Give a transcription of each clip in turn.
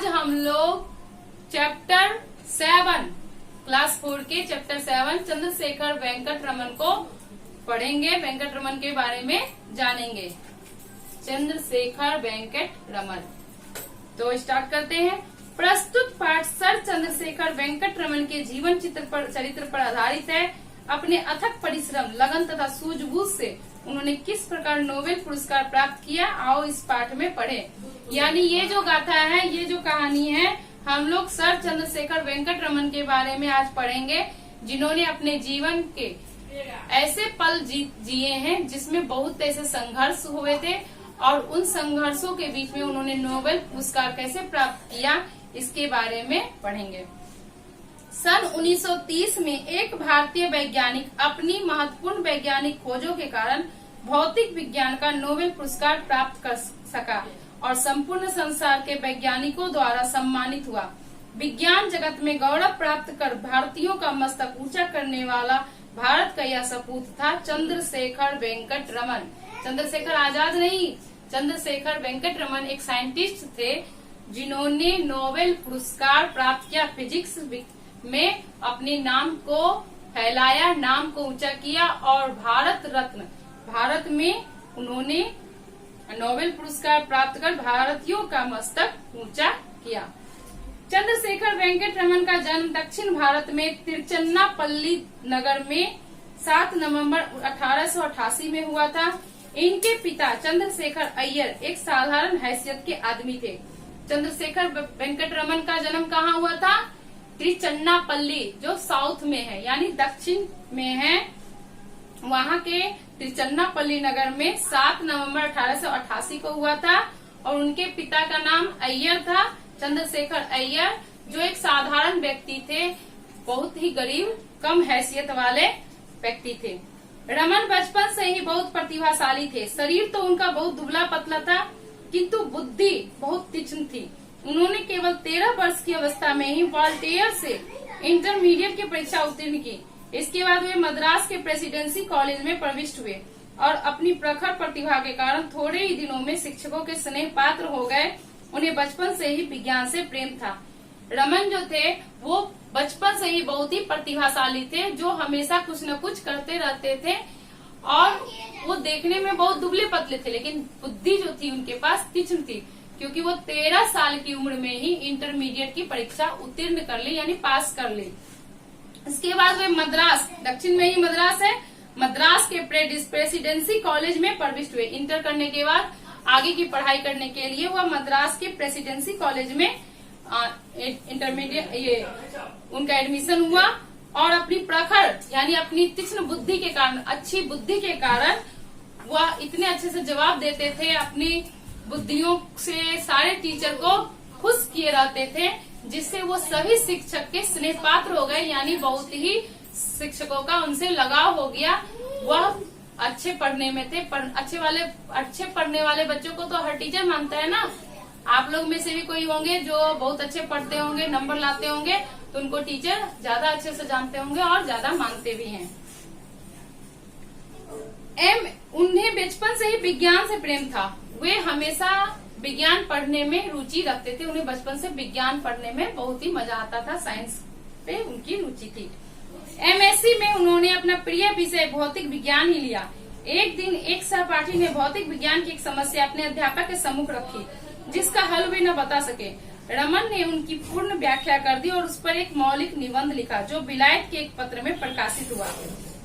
आज हम लोग चैप्टर 7 क्लास 4 के चैप्टर 7 चंद्रशेखर वेंकट रमन को पढ़ेंगे। वेंकट रमन के बारे में जानेंगे। चंद्रशेखर वेंकट रमन। तो स्टार्ट करते हैं। प्रस्तुत पाठ सर चंद्रशेखर वेंकट रमन के जीवन चरित्र पर आधारित है। अपने अथक परिश्रम, लगन तथा सूझबूझ से उन्होंने किस प्रकार नोबेल पुरस्कार प्राप्त किया, आओ इस पाठ में पढ़ें। यानी ये जो गाथा है, ये जो कहानी है, हम लोग सर चंद्रशेखर वेंकट रमन के बारे में आज पढ़ेंगे, जिन्होंने अपने जीवन के ऐसे पल जिए हैं जिसमें बहुत ऐसे संघर्ष हुए थे और उन संघर्षों के बीच में उन्होंने नोबेल पुरस्कार कैसे प्राप्त किया, इसके बारे में पढ़ेंगे। सन 1930 में एक भारतीय वैज्ञानिक अपनी महत्वपूर्ण वैज्ञानिक खोजों के कारण भौतिक विज्ञान का नोबेल पुरस्कार प्राप्त कर सका और संपूर्ण संसार के वैज्ञानिकों द्वारा सम्मानित हुआ। विज्ञान जगत में गौरव प्राप्त कर भारतीयों का मस्तक ऊंचा करने वाला भारत का यह सपूत था चंद्रशेखर वेंकट रमन। चंद्रशेखर आजाद नहीं, चंद्रशेखर वेंकट रमन एक साइंटिस्ट थे जिन्होंने नोबेल पुरस्कार प्राप्त किया। फिजिक्स में अपने नाम को फैलाया, नाम को ऊंचा किया और भारत रत्न, भारत में उन्होंने नोबेल पुरस्कार प्राप्त कर भारतीयों का मस्तक ऊंचा किया। चंद्रशेखर वेंकट रमन का जन्म दक्षिण भारत में तिरुचिन्नापल्ली नगर में 7 नवंबर 1888 में हुआ था। इनके पिता चंद्रशेखर अय्यर एक साधारण हैसियत के आदमी थे। चंद्रशेखर वेंकट रमन का जन्म कहाँ हुआ था? तिरुचिन्नापल्ली, जो साउथ में है यानी दक्षिण में है, वहाँ के तिरुचिन्नापल्ली नगर में 7 नवंबर 1888 को हुआ था और उनके पिता का नाम अय्यर था, चंद्रशेखर अय्यर, जो एक साधारण व्यक्ति थे, बहुत ही गरीब, कम हैसियत वाले व्यक्ति थे। रमन बचपन से ही बहुत प्रतिभाशाली थे। शरीर तो उनका बहुत दुबला पतला था, किंतु बुद्धि बहुत तीक्ष्ण थी। उन्होंने केवल 13 वर्ष की अवस्था में ही वॉल्टेयर से इंटरमीडिएट की परीक्षा उत्तीर्ण की। इसके बाद वे मद्रास के प्रेसिडेंसी कॉलेज में प्रविष्ट हुए और अपनी प्रखर प्रतिभा के कारण थोड़े ही दिनों में शिक्षकों के स्नेह पात्र हो गए। उन्हें बचपन से ही विज्ञान से प्रेम था। रमन जो थे वो बचपन से ही बहुत ही प्रतिभाशाली थे, जो हमेशा कुछ न कुछ करते रहते थे और वो देखने में बहुत दुबले पतले थे, लेकिन बुद्धि जो थी उनके पास तीक्ष्ण थी, क्योंकि वो 13 साल की उम्र में ही इंटरमीडिएट की परीक्षा उत्तीर्ण कर ली, यानी पास कर ली। इसके बाद वे मद्रास, दक्षिण में ही मद्रास है, मद्रास के प्रेसिडेंसी कॉलेज में प्रविष्ट हुए। इंटर करने के बाद आगे की पढ़ाई करने के लिए वह मद्रास के प्रेसिडेंसी कॉलेज में इंटरमीडिएट उनका एडमिशन हुआ और अपनी प्रखर यानी अपनी तीक्ष्ण बुद्धि के कारण, अच्छी बुद्धि के कारण वह इतने अच्छे से जवाब देते थे, अपनी बुद्धियों से सारे टीचर को खुश किए रहते थे, जिससे वो सभी शिक्षक के स्नेह पात्र हो गए, यानी बहुत ही शिक्षकों का उनसे लगाव हो गया। वह अच्छे पढ़ने में थे, अच्छे पढ़ने वाले बच्चों को तो हर टीचर मानता है ना। आप लोग में से भी कोई होंगे जो बहुत अच्छे पढ़ते होंगे, नंबर लाते होंगे, तो उनको टीचर ज्यादा अच्छे से जानते होंगे और ज्यादा मानते भी हैं। उन्हें बचपन से ही विज्ञान से प्रेम था। वे हमेशा विज्ञान पढ़ने में रुचि रखते थे। उन्हें बचपन से विज्ञान पढ़ने में बहुत ही मजा आता था, साइंस पे उनकी रुचि थी। एमएससी में उन्होंने अपना प्रिय विषय भौतिक विज्ञान ही लिया। एक दिन एक सहपाठी ने भौतिक विज्ञान की एक समस्या अपने अध्यापक के सम्मुख रखी, जिसका हल वे न बता सके। रमन ने उनकी पूर्ण व्याख्या कर दी और उस पर एक मौलिक निबंध लिखा, जो विलायत के एक पत्र में प्रकाशित हुआ।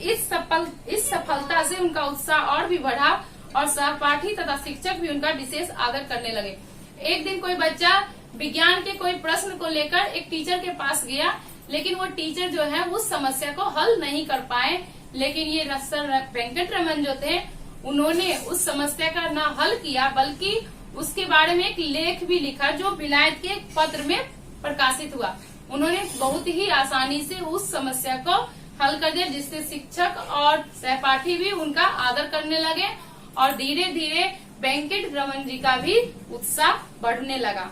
इस सफलता से उनका उत्साह और भी बढ़ा और सहपाठी तथा शिक्षक भी उनका विशेष आदर करने लगे। एक दिन कोई बच्चा विज्ञान के कोई प्रश्न को लेकर एक टीचर के पास गया, लेकिन वो टीचर जो है उस समस्या को हल नहीं कर पाए। लेकिन ये सर वेंकट रमन जो थे, उन्होंने उस समस्या का न हल किया, बल्कि उसके बारे में एक लेख भी लिखा, जो विलायत के एक पत्र में प्रकाशित हुआ। उन्होंने बहुत ही आसानी से उस समस्या को हल कर दिया, जिससे शिक्षक और सहपाठी भी उनका आदर करने लगे और धीरे धीरे वेंकट रमन जी का भी उत्साह बढ़ने लगा।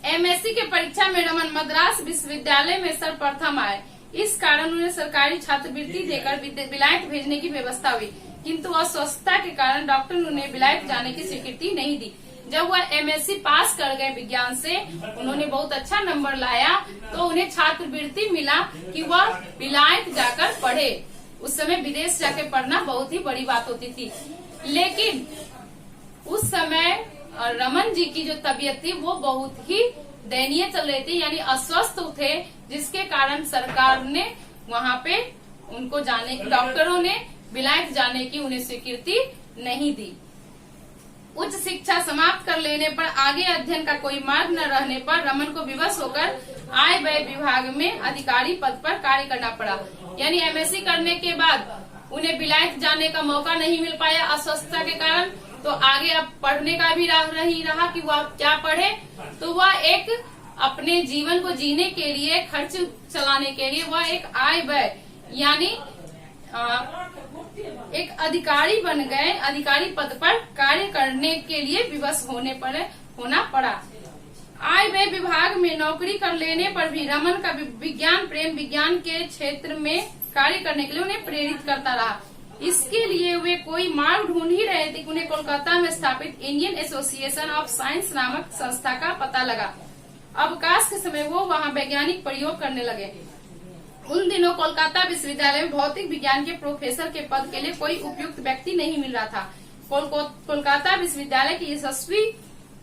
एमएससी के परीक्षा में रमन मद्रास विश्वविद्यालय में सर्वप्रथम आए। इस कारण उन्हें सरकारी छात्रवृत्ति देकर विलायत भेजने की व्यवस्था हुई, किंतु अस्वस्थता के कारण डॉक्टर ने उन्हें विलायत जाने की स्वीकृति नहीं दी। जब वह एमएससी पास कर गए विज्ञान से, उन्होंने बहुत अच्छा नंबर लाया, तो उन्हें छात्रवृत्ति मिला कि वह विलायत जाकर पढ़े। उस समय विदेश जाकर पढ़ना बहुत ही बड़ी बात होती थी। लेकिन उस समय रमन जी की जो तबीयत थी वो बहुत ही दयनीय चल रही थी, यानी अस्वस्थ थे, जिसके कारण सरकार ने वहाँ पे उनको डॉक्टरों ने विलायत जाने की उन्हें स्वीकृति नहीं दी। उच्च शिक्षा समाप्त कर लेने पर आगे अध्ययन का कोई मार्ग न रहने पर रमन को विवश होकर आय व्यय विभाग में अधिकारी पद पर कार्य करना पड़ा। यानी एमएससी करने के बाद उन्हें विलायत जाने का मौका नहीं मिल पाया अस्वस्थता के कारण, तो आगे अब पढ़ने का भी राह नहीं रहा कि वह क्या पढ़े। तो वह एक अपने जीवन को जीने के लिए, खर्च चलाने के लिए वह एक आय व्यय यानी एक अधिकारी बन गए, अधिकारी पद पर कार्य करने के लिए विवश होना पड़ा। आय व्यय विभाग में नौकरी कर लेने पर भी रमन का विज्ञान प्रेम विज्ञान के क्षेत्र में कार्य करने के लिए उन्हें प्रेरित करता रहा। इसके लिए वे कोई मार्ग ढूंढ ही रहे थे कि उन्हें कोलकाता में स्थापित इंडियन एसोसिएशन ऑफ साइंस नामक संस्था का पता लगा। अवकाश के समय वो वहाँ वैज्ञानिक प्रयोग करने लगे। उन दिनों कोलकाता विश्वविद्यालय में भौतिक विज्ञान के प्रोफेसर के पद के लिए कोई उपयुक्त व्यक्ति नहीं मिल रहा था। कोलकाता विश्वविद्यालय के यशस्वी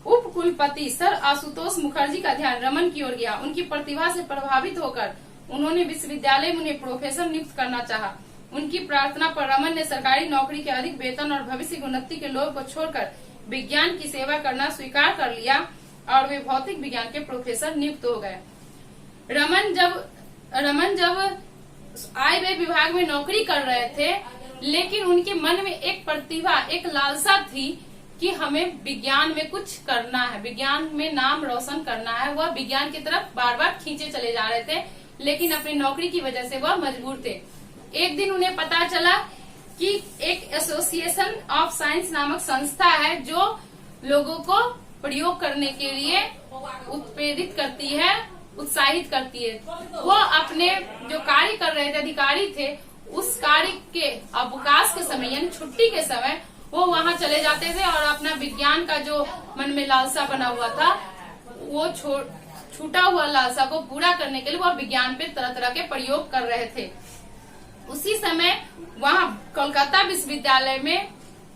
उप कुलपति सर आशुतोष मुखर्जी का ध्यान रमन की ओर गया। उनकी प्रतिभा से प्रभावित होकर उन्होंने विश्वविद्यालय में उन्हें प्रोफेसर नियुक्त करना चाहा। उनकी प्रार्थना पर रमन ने सरकारी नौकरी के अधिक वेतन और भविष्य की उन्नति के लोभ को छोड़कर विज्ञान की सेवा करना स्वीकार कर लिया और वे भौतिक विज्ञान के प्रोफेसर नियुक्त हो गए। रमन जब आय व्यय विभाग में नौकरी कर रहे थे, लेकिन उनके मन में एक प्रतिभा, एक लालसा थी कि हमें विज्ञान में कुछ करना है, विज्ञान में नाम रोशन करना है। वह विज्ञान की तरफ बार बार खींचे चले जा रहे थे, लेकिन अपनी नौकरी की वजह से वह मजबूर थे। एक दिन उन्हें पता चला कि एक एसोसिएशन ऑफ साइंस नामक संस्था है जो लोगों को प्रयोग करने के लिए उत्प्रेरित करती है, उत्साहित करती है। वो अपने जो कार्य कर रहे थे, अधिकारी थे, उस कार्य के अवकाश के समय यानी छुट्टी के समय वो वहाँ चले जाते थे और अपना विज्ञान का जो मन में लालसा बना हुआ था, वो छूटा हुआ लालसा को पूरा करने के लिए वो विज्ञान पे तरह तरह के प्रयोग कर रहे थे। उसी समय वहाँ कोलकाता विश्वविद्यालय में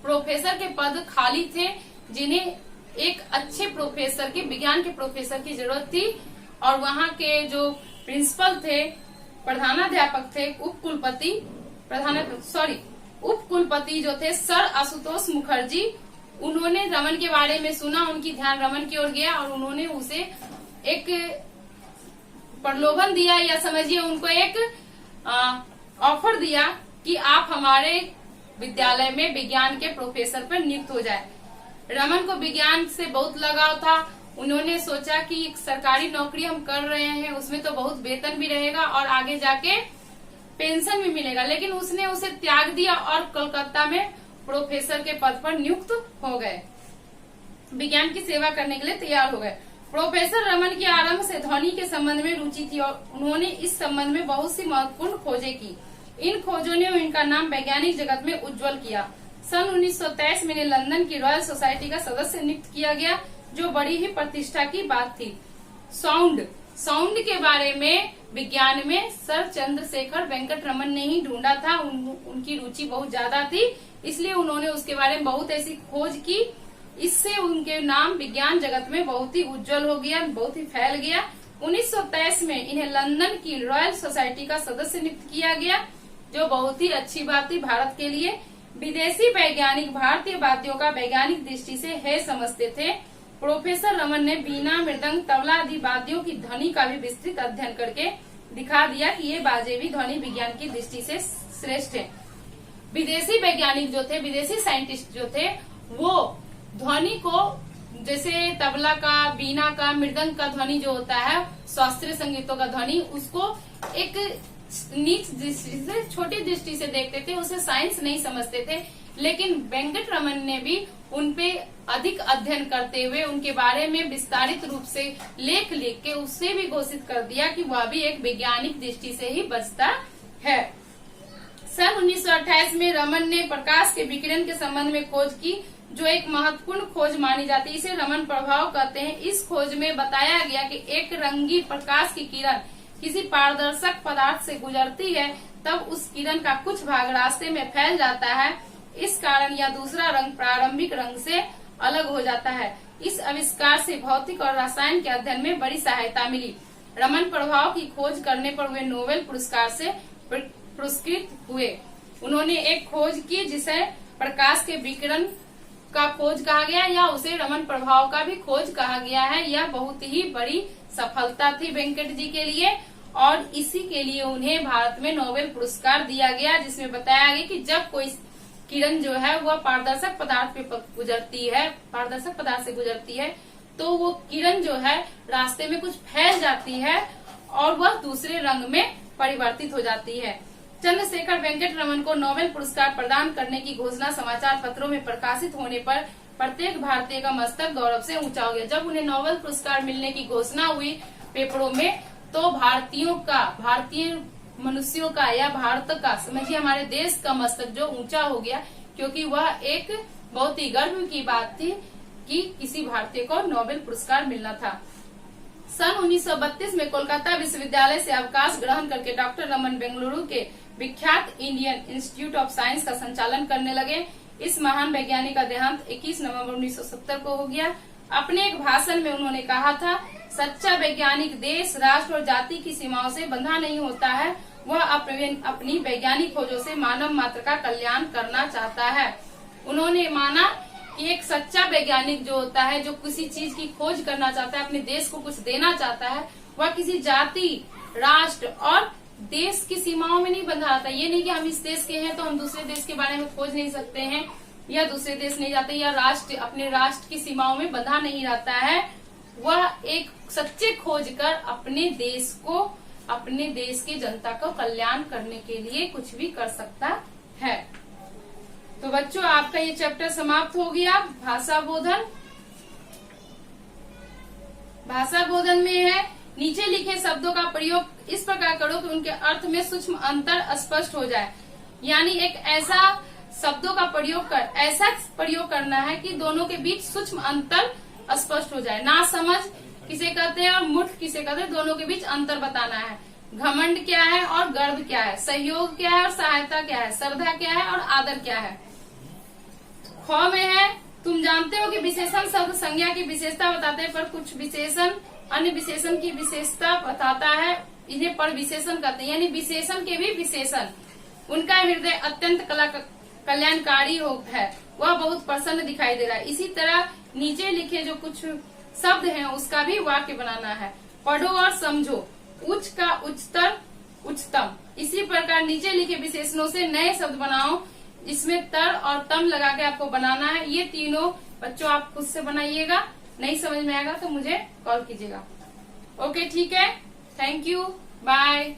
प्रोफेसर के पद खाली थे, जिन्हें एक अच्छे प्रोफेसर के, विज्ञान के प्रोफेसर की जरूरत थी। और वहाँ के जो प्रिंसिपल थे, प्रधानाध्यापक थे, उप कुलपति जो थे सर आशुतोष मुखर्जी, उन्होंने रमन के बारे में सुना। उनकी ध्यान रमन की ओर गया और उन्होंने उसे एक प्रलोभन दिया, या समझिए उनको एक ऑफर दिया कि आप हमारे विद्यालय में विज्ञान के प्रोफेसर पर नियुक्त हो जाए। रमन को विज्ञान से बहुत लगाव था। उन्होंने सोचा कि एक सरकारी नौकरी हम कर रहे हैं, उसमें तो बहुत वेतन भी रहेगा और आगे जाके पेंशन भी मिलेगा, लेकिन उसने उसे त्याग दिया और कोलकाता में प्रोफेसर के पद पर नियुक्त हो गए, विज्ञान की सेवा करने के लिए तैयार हो गए। प्रोफेसर रमन की आरंभ से ध्वनि के संबंध में रुचि थी और उन्होंने इस संबंध में बहुत सी महत्वपूर्ण खोजें की। इन खोजों ने इनका नाम वैज्ञानिक जगत में उज्जवल किया। सन 1923 में लंदन की रॉयल सोसाइटी का सदस्य नियुक्त किया गया, जो बड़ी ही प्रतिष्ठा की बात थी। साउंड के बारे में विज्ञान में सर चंद्रशेखर वेंकट रमन ने ही ढूंढा था। उनकी रुचि बहुत ज्यादा थी, इसलिए उन्होंने उसके बारे में बहुत ऐसी खोज की। इससे उनके नाम विज्ञान जगत में बहुत ही उज्जवल हो गया, बहुत ही फैल गया। 1923 में इन्हें लंदन की रॉयल सोसाइटी का सदस्य नियुक्त किया गया, जो बहुत ही अच्छी बात थी भारत के लिए। विदेशी वैज्ञानिक भारतीय वाद्यों का वैज्ञानिक दृष्टि से है समझते थे। प्रोफेसर रमन ने बीना, मृदंग, तबला आदि वाद्यों की ध्वनि का भी विस्तृत अध्ययन करके दिखा दिया कि ये बाजे भी ध्वनि विज्ञान की दृष्टि से श्रेष्ठ है। विदेशी वैज्ञानिक जो थे, विदेशी साइंटिस्ट जो थे, वो ध्वनि को, जैसे तबला का, बीना का, मृदंग का ध्वनि जो होता है, शास्त्रीय संगीतों का ध्वनि, उसको एक नीच दृष्टि से, छोटी दृष्टि से देखते थे, उसे साइंस नहीं समझते थे। लेकिन वेंकट रमन ने भी उनपे अधिक अध्ययन करते हुए उनके बारे में विस्तारित रूप से लेख लिख के उससे भी घोषित कर दिया कि वह भी एक वैज्ञानिक दृष्टि से ही बचता है। सन 1928 में रमन ने प्रकाश के विकिरण के संबंध में खोज की, जो एक महत्वपूर्ण खोज मानी जाती है। इसे रमन प्रभाव कहते हैं। इस खोज में बताया गया कि एक रंगी प्रकाश की किरण किसी पारदर्शक पदार्थ से गुजरती है, तब उस किरण का कुछ भाग रास्ते में फैल जाता है। इस कारण यह दूसरा रंग प्रारंभिक रंग से अलग हो जाता है। इस आविष्कार से भौतिक और रसायन के अध्ययन में बड़ी सहायता मिली। रमन प्रभाव की खोज करने पर वे नोबेल पुरस्कार से पुरस्कृत हुए। उन्होंने एक खोज की जिसे प्रकाश के विकिरण का खोज कहा गया, या उसे रमन प्रभाव का भी खोज कहा गया है। यह बहुत ही बड़ी सफलता थी वेंकट जी के लिए, और इसी के लिए उन्हें भारत में नोबेल पुरस्कार दिया गया, जिसमें बताया गया कि जब कोई किरण जो है वह पारदर्शक पदार्थ पे गुजरती है, पारदर्शक पदार्थ से गुजरती है, तो वो किरण जो है रास्ते में कुछ फैल जाती है और वह दूसरे रंग में परिवर्तित हो जाती है। चंद्रशेखर वेंकट रमन को नोबेल पुरस्कार प्रदान करने की घोषणा समाचार पत्रों में प्रकाशित होने पर प्रत्येक भारतीय का मस्तक गौरव से ऊंचा हो गया। जब उन्हें नोबेल पुरस्कार मिलने की घोषणा हुई पेपरों में, तो भारतीय मनुष्यों का या भारत का, समझिए हमारे देश का मस्तक जो ऊंचा हो गया, क्योंकि वह एक बहुत ही गर्व की बात थी कि किसी भारतीय को नोबेल पुरस्कार मिलना था। सन 1932 में कोलकाता विश्वविद्यालय से अवकाश ग्रहण करके डॉक्टर रमन बेंगलुरु के विख्यात इंडियन इंस्टीट्यूट ऑफ साइंस का संचालन करने लगे। इस महान वैज्ञानिक का देहांत 21 नवंबर 1970 को हो गया। अपने एक भाषण में उन्होंने कहा था, सच्चा वैज्ञानिक देश, राष्ट्र और जाति की सीमाओं से बंधा नहीं होता है। वह अपनी वैज्ञानिक खोजों से मानव मात्र का कल्याण करना चाहता है। उन्होंने माना कि एक सच्चा वैज्ञानिक जो होता है, जो किसी चीज की खोज करना चाहता है, अपने देश को कुछ देना चाहता है, वह किसी जाति, राष्ट्र और देश की सीमाओं में नहीं बंधा रहता। ये नहीं कि हम इस देश के हैं तो हम दूसरे देश के बारे में खोज नहीं सकते हैं, या दूसरे देश नहीं जाते, या अपने राष्ट्र की सीमाओं में बंधा नहीं रहता है। वह एक सच्चे खोज कर अपने देश को, अपने देश की जनता को कल्याण करने के लिए कुछ भी कर सकता है। तो बच्चों, आपका ये चैप्टर समाप्त हो गया। भाषा बोधन, भाषा बोधन में है, नीचे लिखे शब्दों का प्रयोग इस प्रकार करो कि उनके अर्थ में सूक्ष्म अंतर स्पष्ट हो जाए। यानी एक ऐसा शब्दों का प्रयोग ऐसा प्रयोग करना है कि दोनों के बीच सूक्ष्म अंतर स्पष्ट हो जाए। ना समझ किसे कहते हैं और मूर्ख किसे कहते हैं, दोनों के बीच अंतर बताना है। घमंड क्या है और गर्व क्या है, सहयोग क्या है और सहायता क्या है, श्रद्धा क्या है और आदर क्या है। ख में है, तुम जानते हो कि विशेषण शब्द संज्ञा की विशेषता बताते हैं, पर कुछ विशेषण अन्य विशेषण की विशेषता बताता है। इन्हें पर विशेषण कहते हैं, यानी विशेषण के भी विशेषण। उनका हृदय अत्यंत कल्याणकारी है, वह बहुत प्रसन्न दिखाई दे रहा है। इसी तरह नीचे लिखे जो कुछ शब्द हैं उसका भी वाक्य बनाना है। पढ़ो और समझो, उच्च का उच्चतर, उच्चतम। इसी प्रकार नीचे लिखे विशेषणों से नए शब्द बनाओ, इसमें तर और तम लगा के आपको बनाना है। ये तीनों बच्चों आप खुद से बनाइएगा। नहीं समझ में आएगा तो मुझे कॉल कीजिएगा। ओके, ठीक है, थैंक यू, बाय।